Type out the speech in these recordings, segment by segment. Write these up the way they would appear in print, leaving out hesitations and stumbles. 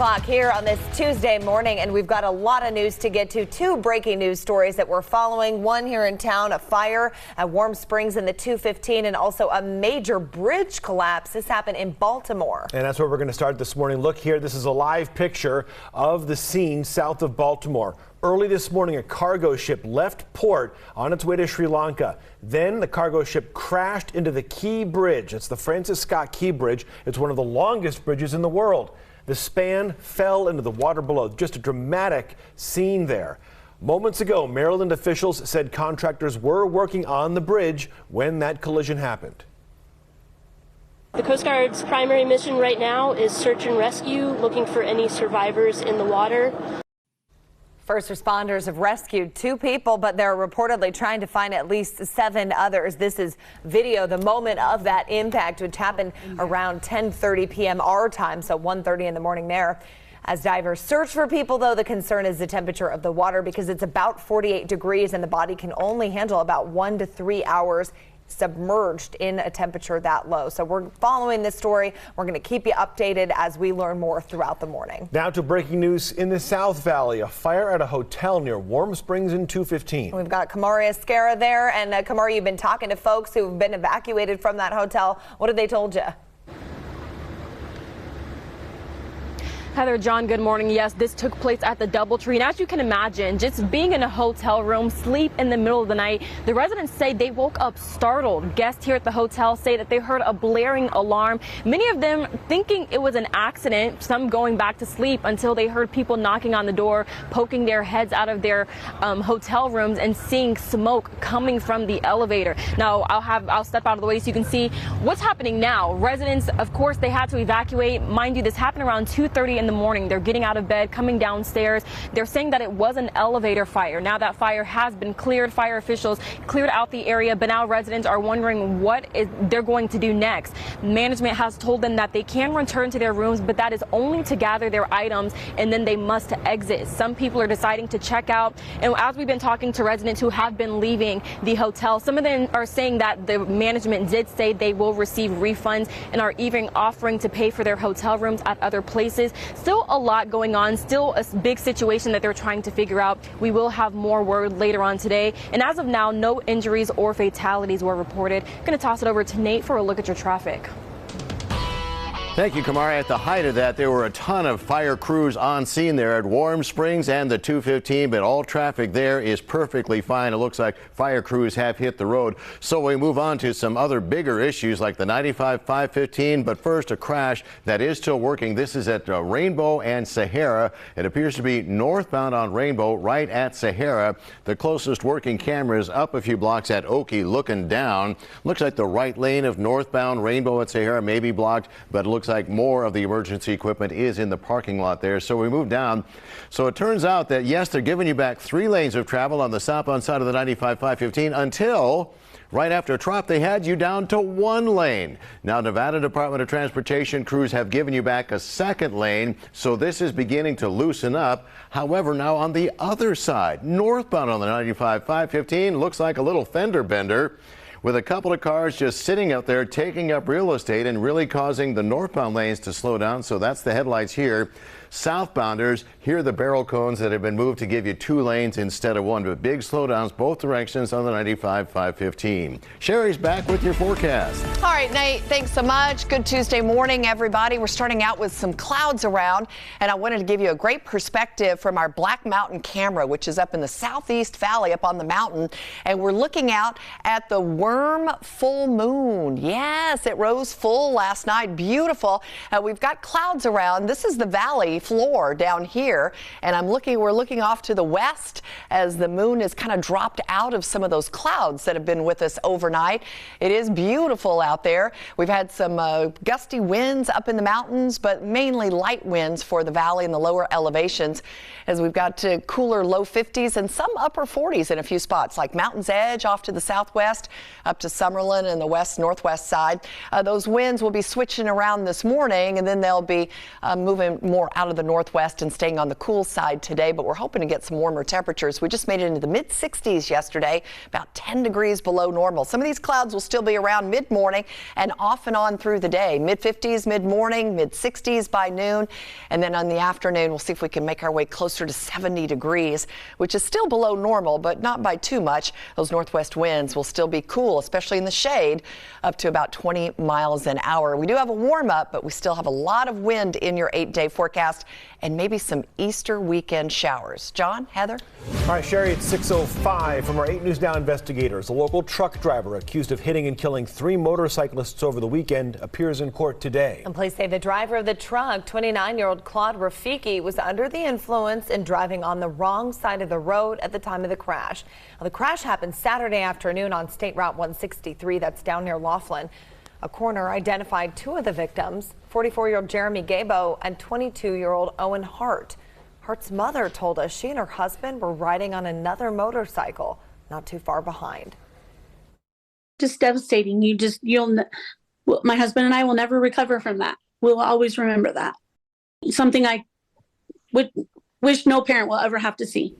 o'clock here on this Tuesday morning, and we've got a lot of news to get to. Two breaking news stories that we're following. One here in town, a fire at Warm Springs in the 215, and also a major bridge collapse. This happened in Baltimore. And that's where we're going to start this morning. Look here, this is a live picture of the scene south of Baltimore. Early this morning, a cargo ship left port on its way to Sri Lanka. Then the cargo ship crashed into the Key Bridge. It's the Francis Scott Key Bridge. It's one of the longest bridges in the world. The span fell into the water below. Just a dramatic scene there. Moments ago, Maryland officials said contractors were working on the bridge when that collision happened. The Coast Guard's primary mission right now is search and rescue, looking for any survivors in the water. First responders have rescued 2 people, but they're reportedly trying to find at least 7 others. This is video, the moment of that impact, which happened around 10:30 p.m. our time, so 1:30 in the morning there. As divers search for people, though, the concern is the temperature of the water because it's about 48 degrees and the body can only handle about 1 to 3 hours submerged in a temperature that low. So we're following this story. We're going to keep you updated as we learn more throughout the morning. Now to breaking news in the South Valley. A fire at a hotel near Warm Springs in 215. We've got Kamari Escara there. And Kamari, you've been talking to folks who've been evacuated from that hotel. What have they told you? Heather, John, good morning. Yes, this took place at the DoubleTree, and as you can imagine, just being in a hotel room, sleep in the middle of the night, the residents say they woke up startled. Guests here at the hotel say that they heard a blaring alarm, many of them thinking it was an accident, some going back to sleep until they heard people knocking on the door, poking their heads out of their hotel rooms and seeing smoke coming from the elevator. Now, I'll step out of the way so you can see what's happening now. Residents, of course, they had to evacuate. Mind you, this happened around 2:30 in the morning. They're getting out of bed, coming downstairs. They're saying that it was an elevator fire. Now that fire has been cleared. Fire officials cleared out the area, but now residents are wondering what they're going to do next. Management has told them that they can return to their rooms, but that is only to gather their items and then they must exit. Some people are deciding to check out, and as we've been talking to residents who have been leaving the hotel, some of them are saying that the management did say they will receive refunds and are even offering to pay for their hotel rooms at other places. Still a lot going on, still a big situation that they're trying to figure out. We will have more word later on today. And as of now, no injuries or fatalities were reported. Going to toss it over to Nate for a look at your traffic. Thank you, Kamara. At the height of that, there were a ton of fire crews on scene there at Warm Springs and the 215, but all traffic there is perfectly fine. It looks like fire crews have hit the road. So we move on to some other bigger issues like the 95-515, but first a crash that is still working. This is at Rainbow and Sahara. It appears to be northbound on Rainbow right at Sahara. The closest working camera is up a few blocks at Oakey looking down. Looks like the right lane of northbound Rainbow at Sahara may be blocked, but it looks like more of the emergency equipment is in the parking lot there. So we move down. So it turns out that, yes, they're giving you back 3 lanes of travel on the southbound side of the 95-515 until right after Trop, they had you down to 1 lane. Now, Nevada Department of Transportation crews have given you back a 2nd lane, so this is beginning to loosen up. However, now on the other side, northbound on the 95-515, looks like a little fender bender, with a couple of cars just sitting out there taking up real estate and really causing the northbound lanes to slow down. So that's the headlights here. Southbounders, here are the barrel cones that have been moved to give you 2 lanes instead of 1, but big slowdowns both directions on the 95-515. Sherry's back with your forecast. All right, Nate, thanks so much. Good Tuesday morning, everybody. We're starting out with some clouds around, and I wanted to give you a great perspective from our Black Mountain camera, which is up in the Southeast Valley up on the mountain, and we're looking out at the Worm full moon. Yes, it rose full last night. Beautiful. We've got clouds around. This is the valley floor down here, and we're looking off to the west as the moon has kind of dropped out of some of those clouds that have been with us overnight. It is beautiful out there. We've had some gusty winds up in the mountains, but mainly light winds for the valley and the lower elevations, as we've got cooler low 50s and some upper 40s in a few spots, like Mountain's Edge off to the southwest, up to Summerlin and the west-northwest side. Those winds will be switching around this morning, and then they'll be moving more out of to the northwest and staying on the cool side today, but we're hoping to get some warmer temperatures. We just made it into the mid-60s yesterday, about 10 degrees below normal. Some of these clouds will still be around mid-morning and off and on through the day. Mid-50s mid-morning, mid-60s by noon, and then on the afternoon we'll see if we can make our way closer to 70 degrees, which is still below normal, but not by too much. Those northwest winds will still be cool, especially in the shade, up to about 20 miles an hour. We do have a warm up, but we still have a lot of wind in your 8-day forecast and maybe some Easter weekend showers. John, Heather? All right, Sherry, it's 6:05 from our 8 News Now investigators. A local truck driver accused of hitting and killing 3 motorcyclists over the weekend appears in court today. And police say the driver of the truck, 29-year-old Claude Rafiki, was under the influence and driving on the wrong side of the road at the time of the crash. Now, the crash happened Saturday afternoon on State Route 163. That's down near Laughlin. A coroner identified 2 of the victims, 44-year-old Jeremy Gabo and 22-year-old Owen Hart. Hart's mother told us she and her husband were riding on another motorcycle not too far behind. Just devastating. My husband and I will never recover from that. We'll always remember that. Something I would wish no parent will ever have to see.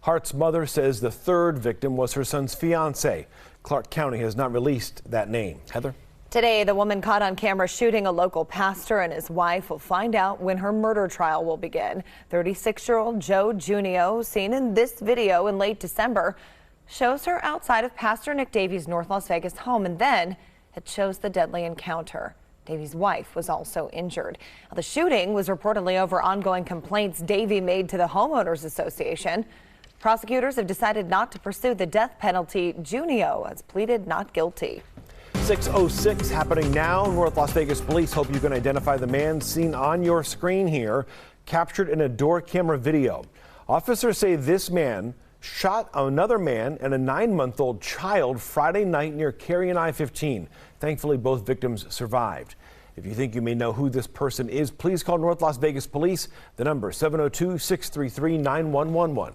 Hart's mother says the 3rd victim was her son's fiance. Clark County has not released that name. Heather? Today, the woman caught on camera shooting a local pastor and his wife will find out when her murder trial will begin. 36-year-old Joe Junio, seen in this video in late December, shows her outside of Pastor Nick Davies' North Las Vegas home, and then it shows the deadly encounter. Davies' wife was also injured. Now, the shooting was reportedly over ongoing complaints Davie made to the Homeowners Association. Prosecutors have decided not to pursue the death penalty. Junio has pleaded not guilty. 6:06 happening now. North Las Vegas police hope you can identify the man seen on your screen here, captured in a door camera video. Officers say this man shot another man and a 9-month-old child Friday night near Cary and I-15. Thankfully, both victims survived. If you think you may know who this person is, please call North Las Vegas Police. The number 702-633-9111.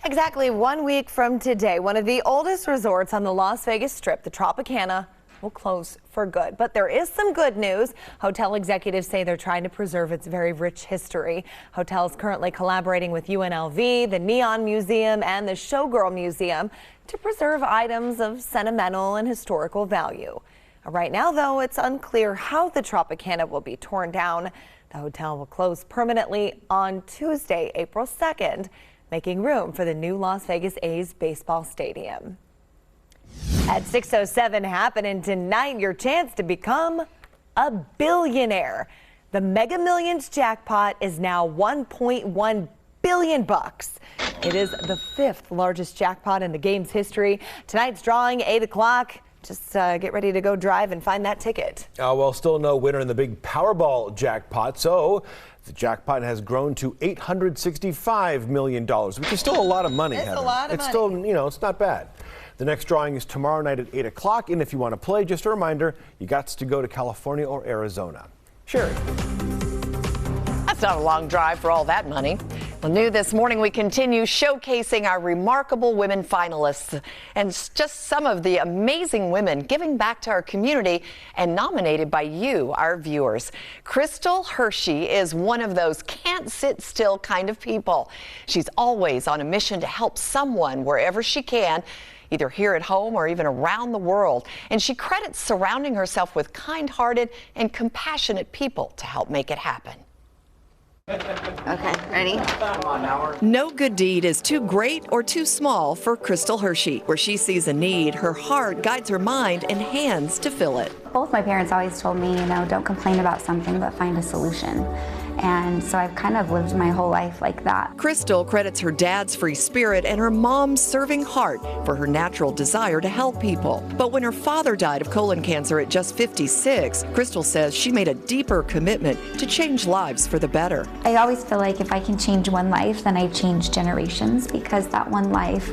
Exactly 1 week from today, one of the oldest resorts on the Las Vegas Strip, the Tropicana, will close for good. But there is some good news. Hotel executives say they're trying to preserve its very rich history. Hotel is currently collaborating with UNLV, the Neon Museum, and the Showgirl Museum to preserve items of sentimental and historical value. Right now, though, it's unclear how the Tropicana will be torn down. The hotel will close permanently on Tuesday, April 2nd. Making room for the new Las Vegas A's baseball stadium. At 6:07 happening tonight, your chance to become a billionaire. The Mega Millions jackpot is now $1.1 billion. It is the 5th largest jackpot in the game's history. Tonight's drawing 8 o'clock. Just get ready to go drive and find that ticket. Well, still no winner in the big Powerball jackpot, so the jackpot has grown to $865 million, which is still a lot of money, It's Heather. a lot of It's money. still, it's not bad. The next drawing is tomorrow night at 8 o'clock, and if you want to play, just a reminder, you got to go to California or Arizona. Sherry. That's not a long drive for all that money. Well, new this morning, we continue showcasing our remarkable women finalists and just some of the amazing women giving back to our community and nominated by you, our viewers. Crystal Hershey is one of those can't sit still kind of people. She's always on a mission to help someone wherever she can, either here at home or even around the world. And she credits surrounding herself with kind-hearted and compassionate people to help make it happen. Okay, ready? No good deed is too great or too small for Crystal Hershey. Where she sees a need, her heart guides her mind and hands to fill it. Both my parents always told me, don't complain about something, but find a solution. And so I've kind of lived my whole life like that. Crystal credits her dad's free spirit and her mom's serving heart for her natural desire to help people. But when her father died of colon cancer at just 56, Crystal says she made a deeper commitment to change lives for the better. I always feel like if I can change one life, then I change generations, because that one life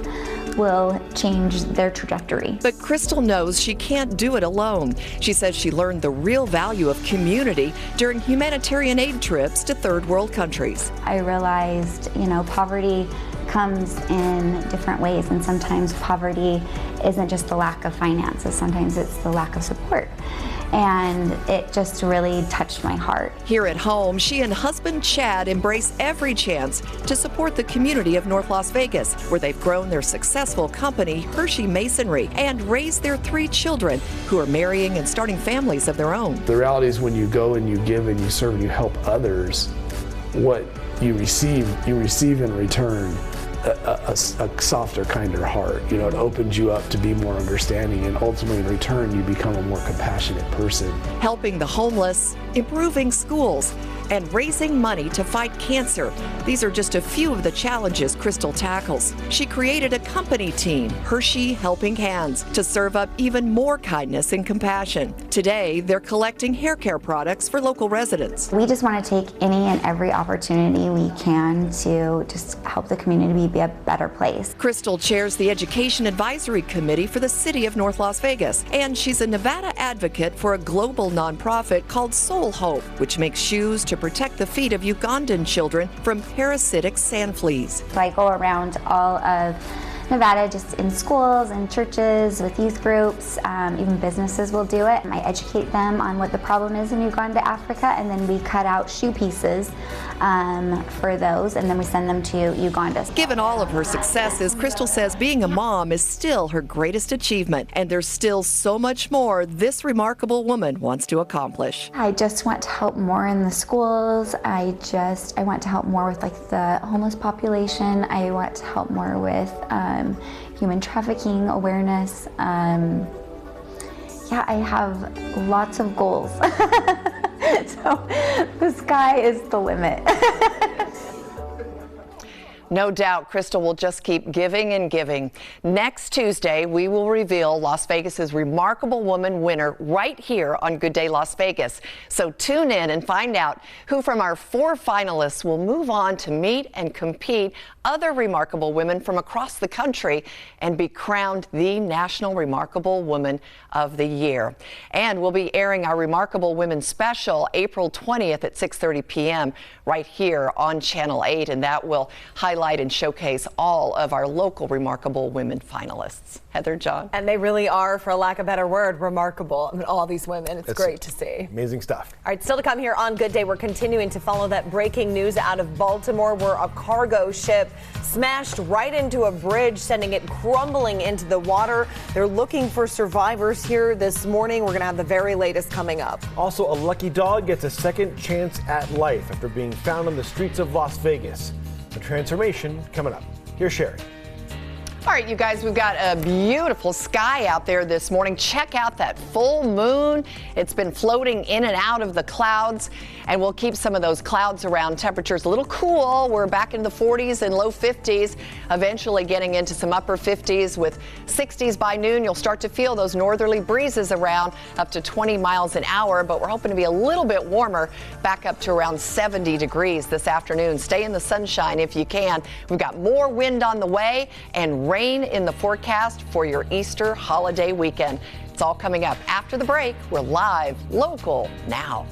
will change their trajectory. But Crystal knows she can't do it alone. She says she learned the real value of community during humanitarian aid trips to third world countries. I realized, poverty comes in different ways, and sometimes poverty isn't just the lack of finances, sometimes it's the lack of support. and it just really touched my heart. Here at home, she and husband Chad embrace every chance to support the community of North Las Vegas, where they've grown their successful company, Hershey Masonry, and raised their 3 children who are marrying and starting families of their own. The reality is when you go and you give and you serve and you help others, what you receive in return a softer, kinder heart. You know, it opens you up to be more understanding, and ultimately in return you become a more compassionate person. Helping the homeless, improving schools, and raising money to fight cancer. These are just a few of the challenges Crystal tackles. She created a company team, Hershey Helping Hands, to serve up even more kindness and compassion. Today, they're collecting hair care products for local residents. We just want to take any and every opportunity we can to just help the community be a better place. Crystal chairs the Education Advisory Committee for the City of North Las Vegas, and she's a Nevada advocate for a global nonprofit called Soul Hope, which makes shoes to protect the feet of Ugandan children from parasitic sand fleas. So I go around all of Nevada, just in schools and churches, with youth groups, even businesses will do it. I educate them on what the problem is in Uganda, Africa, and then we cut out shoe pieces for those, and then we send them to Uganda. Given all of her successes, Crystal says being a mom is still her greatest achievement, and there's still so much more this remarkable woman wants to accomplish. I just want to help more in the schools. I want to help more with like the homeless population. I want to help more with human trafficking awareness. Yeah, I have lots of goals. So the sky is the limit. No doubt Crystal will just keep giving and giving. Next Tuesday, we will reveal Las Vegas's Remarkable Woman winner right here on Good Day Las Vegas. So tune in and find out who from our 4 finalists will move on to meet and compete other remarkable women from across the country and be crowned the National Remarkable Woman of the Year. And we'll be airing our Remarkable Women special April 20th at 6:30 p.m. right here on Channel 8, and that will highlight and showcase all of our local Remarkable Women finalists. Heather, John. And they really are, for lack of a better word, remarkable. I mean, all these women. It's great to see. Amazing stuff. All right, still to come here on Good Day, we're continuing to follow that breaking news out of Baltimore, where a cargo ship smashed right into a bridge, sending it crumbling into the water. They're looking for survivors here this morning. We're going to have the very latest coming up. Also, a lucky dog gets a second chance at life after being found on the streets of Las Vegas. The transformation coming up. Here's Sherry. All right, you guys, we've got a beautiful sky out there this morning. Check out that full moon. It's been floating in and out of the clouds, and we'll keep some of those clouds around. Temperatures a little cool. We're back in the 40s and low 50s, eventually getting into some upper 50s with 60s by noon. You'll start to feel those northerly breezes around up to 20 miles an hour, but we're hoping to be a little bit warmer, back up to around 70 degrees this afternoon. Stay in the sunshine if you can. We've got more wind on the way and rain in the forecast for your Easter holiday weekend. It's all coming up after the break. We're live, local now.